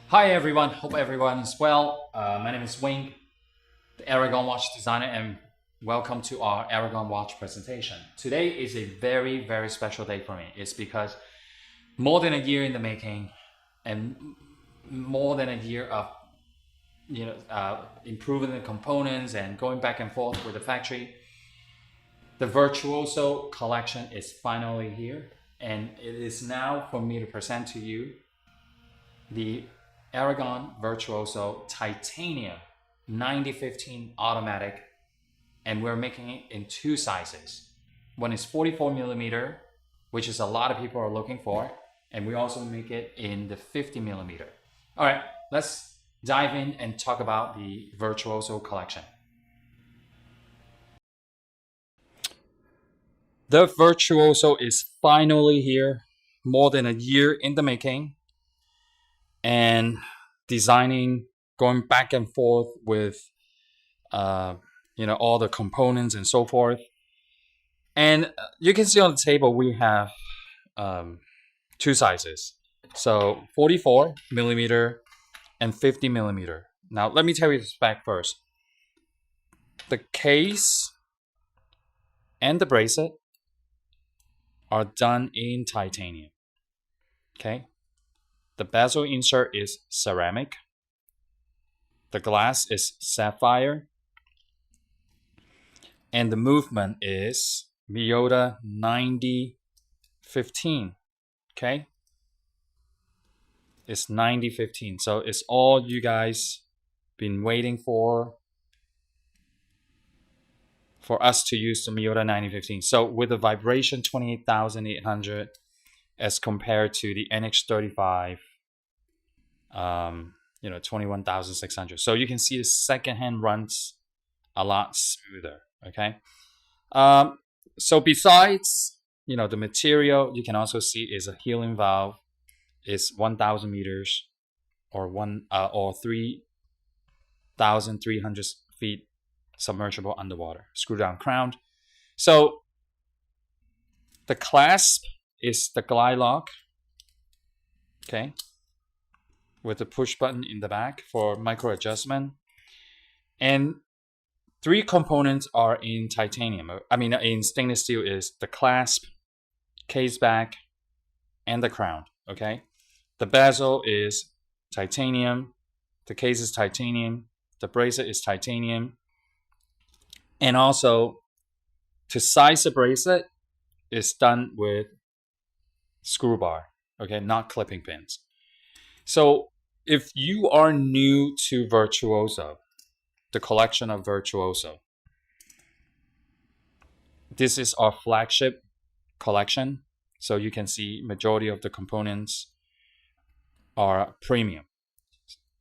Hi everyone, hope everyone is well. My name is Wing, the Aragon watch designer, and welcome to our Aragon watch presentation. Today is a very special day for me. It's because more than a year in the making and more than a year of improving the components and going back and forth with the factory. The Virtuoso collection is finally here, and it is now for me to present to you the Aragon Virtuoso Titanium 9015 automatic, and we're making it in two sizes. One is 44 millimeter, which is a lot of people are looking for, and we also make it in the 50 millimeter. All right, let's dive in and talk about the Virtuoso collection. The Virtuoso is finally here, more than a year in the making, and designing, going back and forth with all the components and so forth. And you can see on the table we have two sizes, so 44 millimeter and 50 millimeter. Now let me tell you the spec first. The case and the bracelet are done in titanium. Okay, the bezel insert is ceramic. The glass is sapphire. And the movement is Miyota 9015. Okay? It's 9015. So it's all you guys been waiting for us to use the Miyota 9015. So with the vibration 28,800 as compared to the NX35 21,600. So you can see the second hand runs a lot smoother. Okay. So besides the material, you can also see is a helium valve. Is 1,000 meters or 3,300 feet submersible underwater. Screw down crown. So the clasp is the glide lock. Okay. With the push button in the back for micro adjustment. And three components are in titanium. In stainless steel is the clasp, case back, and the crown. Okay. The bezel is titanium. The case is titanium. The bracelet is titanium. And also, to size the bracelet is done with screw bar. Okay, not clipping pins. So if you are new to Virtuoso, the collection of Virtuoso, this is our flagship collection. So you can see majority of the components are premium,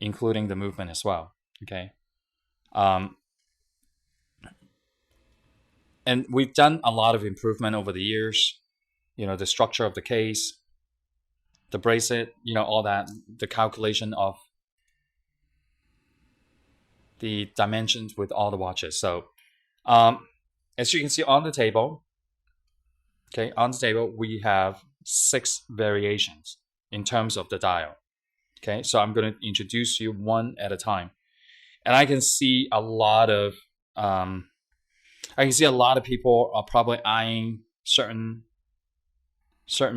including the movement as well. Okay. And we've done a lot of improvement over the years. The structure of the case, the bracelet, all that, the calculation of the dimensions with all the watches. So as you can see on the table, we have 6 variations in terms of the dial. Okay, so I'm going to introduce you one at a time. And I can see a lot of people are probably eyeing certain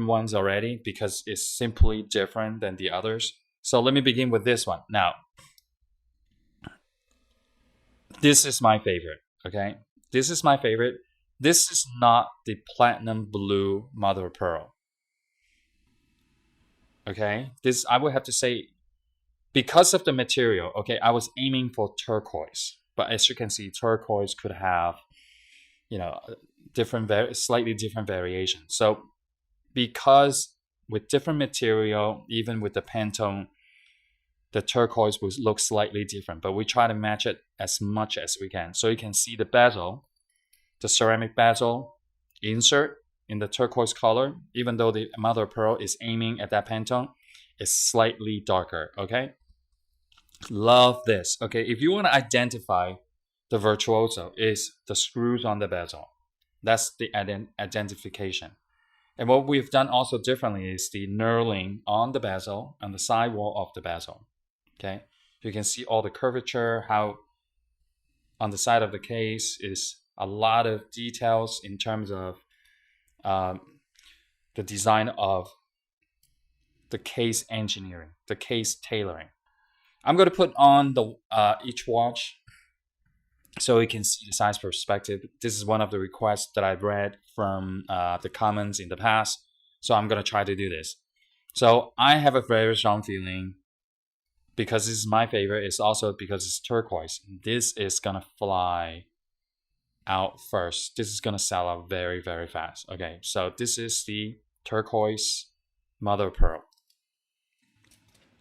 ones already because it's simply different than the others. So let me begin with this one. Now, this is my favorite. Okay, this is my favorite. This is not the platinum blue mother of pearl. Okay, this I would have to say, because of the material. Okay, I was aiming for turquoise, but as you can see, turquoise could have slightly different variations. So because with different material, even with the Pantone, the turquoise will look slightly different, but we try to match it as much as we can. So you can see the bezel, the ceramic bezel insert in the turquoise color, even though the mother of pearl is aiming at that Pantone, is slightly darker. Okay, love this. Okay, if you want to identify the Virtuoso, is the screws on the bezel. That's the identification. And what we've done also differently is the knurling on the bezel, on the sidewall of the bezel. Okay, you can see all the curvature, how on the side of the case is a lot of details in terms of the design of the case engineering, the case tailoring. I'm going to put on the each watch so you can see the size perspective. This is one of the requests that I've read from the comments in the past. So I'm going to try to do this. So I have a very strong feeling, because this is my favorite, it's also because it's turquoise. This is going to fly out first. This is going to sell out very, very fast. Okay, so this is the turquoise mother of pearl.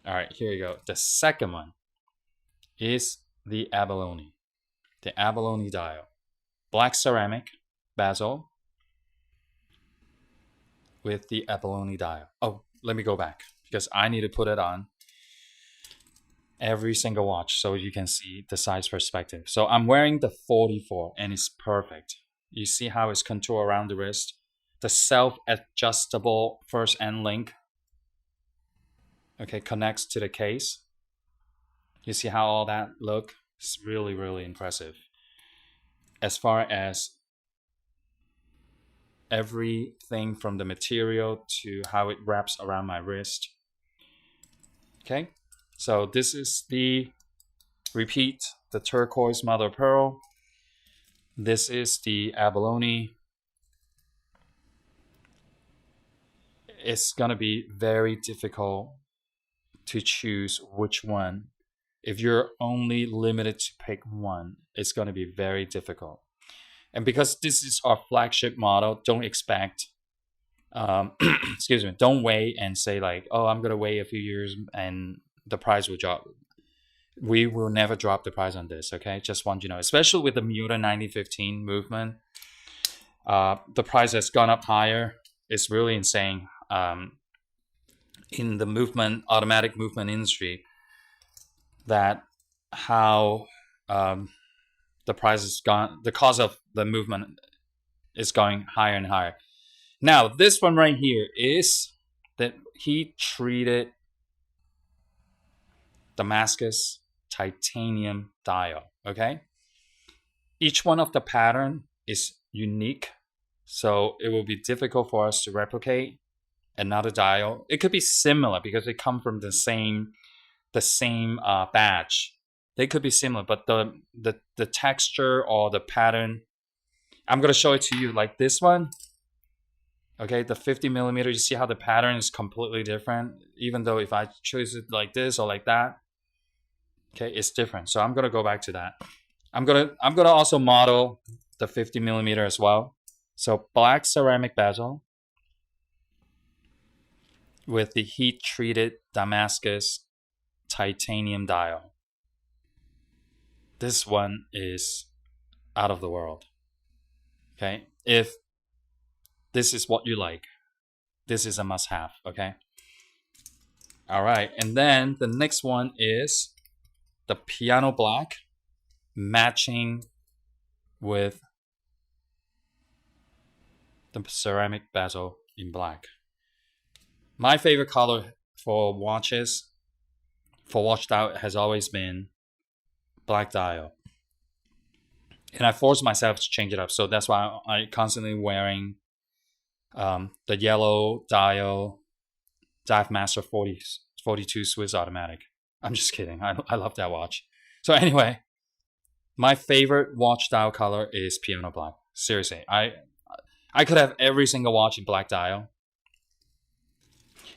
All right, here you go. The second one is the abalone. The abalone dial. Black ceramic bezel with the abalone dial. Oh, let me go back because I need to put it on every single watch so you can see the size perspective. So I'm wearing the 44 and it's perfect. You see how it's contour around the wrist. The self-adjustable first end link, okay, connects to the case. You see how all that look? It's really, really impressive. As far as everything from the material to how it wraps around my wrist. Okay, so this is the repeat, the turquoise mother of pearl. This is the abalone. It's gonna be very difficult to choose which one. If you're only limited to pick one, it's gonna be very difficult. And because this is our flagship model, don't expect, excuse me, don't wait and say like, oh, I'm gonna wait a few years and the price will drop. We will never drop the price on this, okay? Just want you to know, especially with the Miyota 9015 movement, the price has gone up higher. It's really insane. In the movement, automatic movement industry, that how the price is gone, the cost of the movement is going higher and higher. Now, this one right here is the heat-treated damascus titanium dial, okay? Each one of the pattern is unique, so it will be difficult for us to replicate another dial. It could be similar because they come from the same batch. They could be similar, but the texture or the pattern, I'm gonna show it to you like this one. Okay, the 50 millimeter, you see how the pattern is completely different, even though if I choose it like this or like that, okay, it's different. So I'm gonna go back to that. I'm gonna also model the 50 millimeter as well. So black ceramic bezel with the heat treated damascus titanium dial. This one is out of the world. Okay, if this is what you like, this is a must-have. Okay. All right, and then the next one is the piano black, matching with the ceramic bezel in black. My favorite color for watches, for watch dial, has always been black dial. And I forced myself to change it up. So that's why I constantly wearing the yellow dial Dive Master 42 Swiss automatic. I'm just kidding. I love that watch. So anyway, my favorite watch dial color is piano black. Seriously, I could have every single watch in black dial.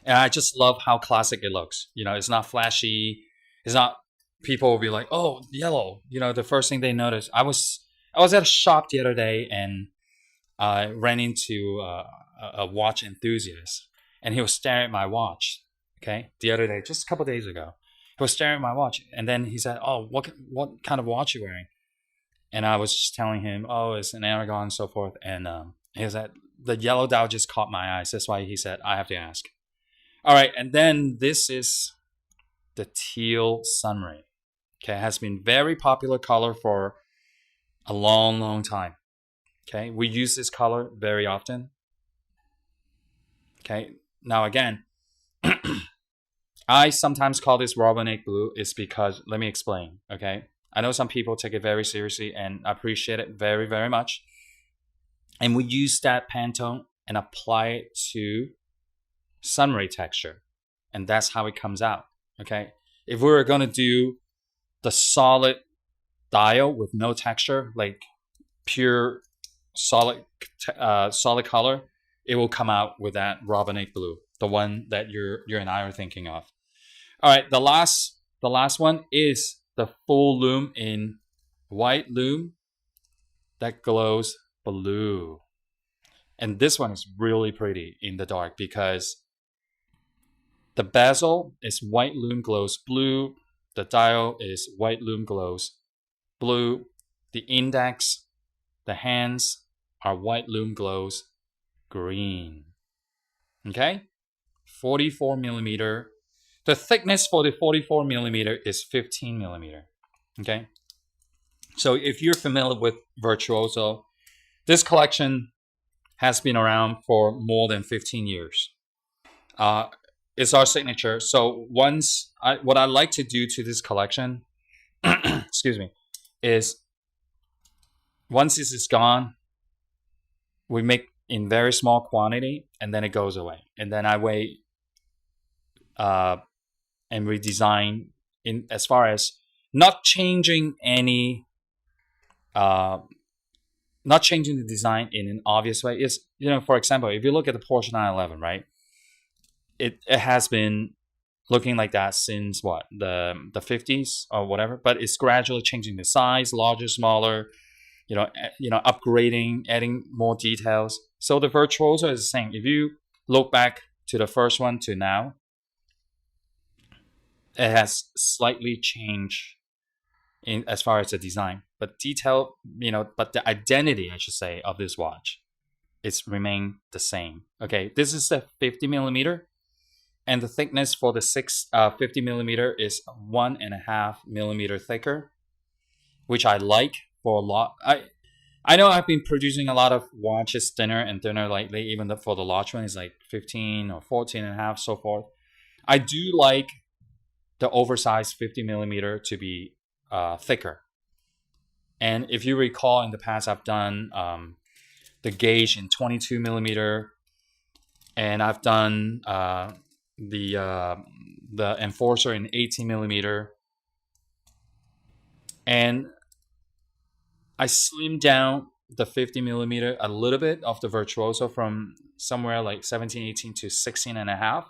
And I just love how classic it looks. You know, it's not flashy. It's not, people will be like, oh, yellow. You know, the first thing they notice. I was at a shop the other day and I ran into a watch enthusiast and he was staring at my watch. Okay, the other day, just a couple days ago, he was staring at my watch and then he said, oh, what kind of watch are you wearing? And I was just telling him, oh, it's an Aragon and so forth. And he said, the yellow dial just caught my eyes. That's why he said, I have to ask. All right, and then this is the teal sunray. Okay, it has been very popular color for a long, long time. Okay, we use this color very often. Okay, now again, I sometimes call this robin egg blue is because, let me explain, okay? I know some people take it very seriously and appreciate it very, very much. And we use that Pantone and apply it to sunray texture. And that's how it comes out, okay? If we were going to do the solid dial with no texture, like pure solid color, it will come out with that robin egg blue, the one that you and I are thinking of. All right, the last one is the full lume in white lume that glows blue. And this one is really pretty in the dark because the bezel is white lume glows blue. The dial is white lume glows blue. The index, the hands are white lume glows green. Okay? 44 millimeter. The thickness for the 44 millimeter is 15 millimeter. Okay? So if you're familiar with Virtuoso, this collection has been around for more than 15 years. It's our signature. So what I like to do to this collection, excuse me, is once this is gone, we make in very small quantity, and then it goes away. And then I wait and redesign in as far as not changing any, not changing the design in an obvious way. Is, for example, if you look at the Porsche 911, right? It has been looking like that since what, the 50s or whatever, but it's gradually changing the size, larger, smaller, upgrading, adding more details. So the Virtuoso is the same. If you look back to the first one to now, it has slightly changed in as far as the design, but detail, but the identity, I should say, of this watch, it's remained the same. Okay, this is the 50 millimeter. And the thickness for the 50 millimeter is 1.5 millimeter thicker, which I like for a lot. I know I've been producing a lot of watches thinner and thinner lately, even for the large one is like 15 or 14.5, so forth. I do like the oversized 50 millimeter to be thicker. And if you recall, in the past, I've done the gauge in 22 millimeter, and I've done the enforcer in 18 millimeter, and I slimmed down the 50 millimeter a little bit of the Virtuoso from somewhere like 17, 18 to 16.5.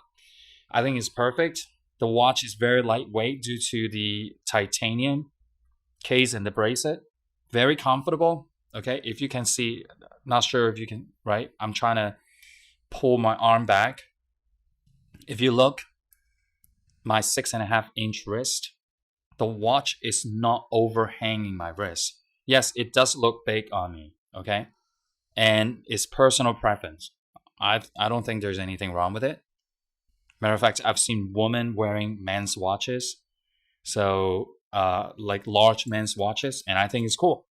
I think it's perfect. The watch is very lightweight due to the titanium case and the bracelet. Very comfortable. Okay, if you can see, not sure if you can, right? I'm trying to pull my arm back. If you look, my 6.5-inch wrist, the watch is not overhanging my wrist. Yes, it does look big on me, okay? And it's personal preference. I don't think there's anything wrong with it. Matter of fact, I've seen women wearing men's watches, so like large men's watches, and I think it's cool.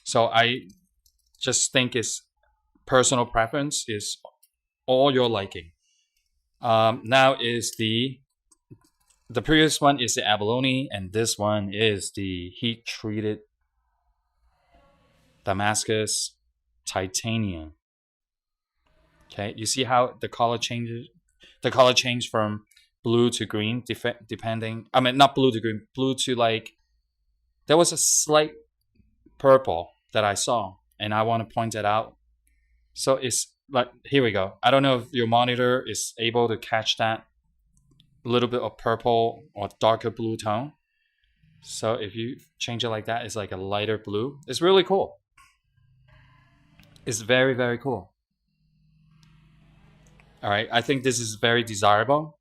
So I just think it's personal preference, is all your liking. Now is the previous one is the abalone, and this one is the heat treated damascus titanium. Okay, you see how the color changes? The color changed from blue to green, depending. I mean, not blue to green, blue to like. There was a slight purple that I saw, and I want to point it out. So it's like, here we go. I don't know if your monitor is able to catch that little bit of purple or darker blue tone. So if you change it like that, it's like a lighter blue. It's really cool. It's very, very cool. All right, I think this is very desirable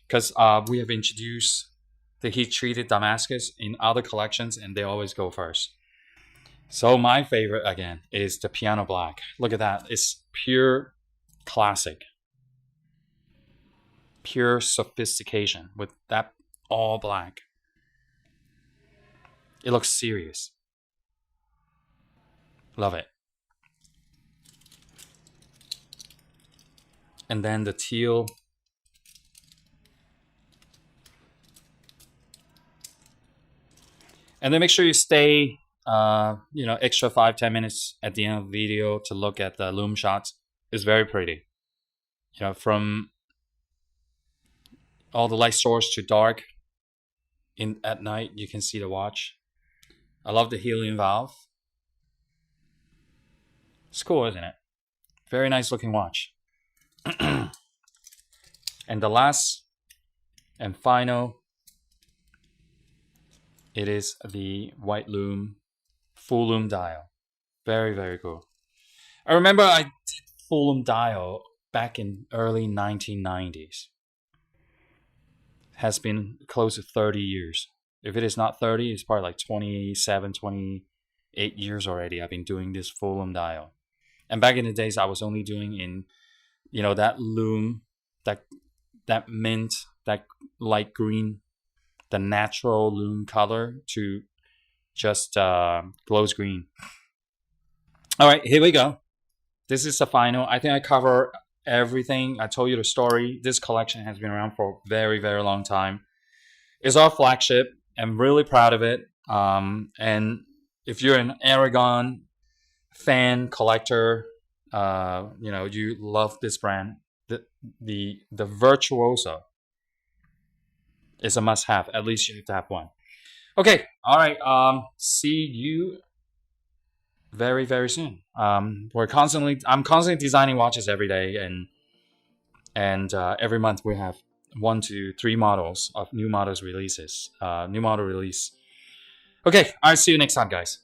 because we have introduced the heat-treated damascus in other collections, and they always go first. So my favorite, again, is the piano black. Look at that. It's pure classic. Pure sophistication with that all black. It looks serious. Love it. And then the teal. And then make sure you stay, extra 5-10 minutes at the end of the video to look at the loom shots. It's very pretty. From all the light source to dark at night, you can see the watch. I love the helium valve. It's cool, isn't it? Very nice looking watch. And the last and final, it is the white loom, full loom dial. Very, very cool. I remember I did full loom dial back in early 1990s. Has been close to 30 years. If it is not 30, it's probably like 27, 28 years already. I've been doing this full loom dial. And back in the days, I was only doing in, that loom, that mint, that light green, the natural loom color to just glows green. All right, here we go. This is the final. I think I cover everything. I told you the story. This collection has been around for a very, very long time. It's our flagship. I'm really proud of it. And if you're an Aragon fan, collector, you love this brand, the Virtuoso is a must-have. At least you have to have one. Okay, all right. See you very, very soon. I'm constantly designing watches every day, and every month we have 1 to 3 models of new model release. Okay, I'll see you next time, guys.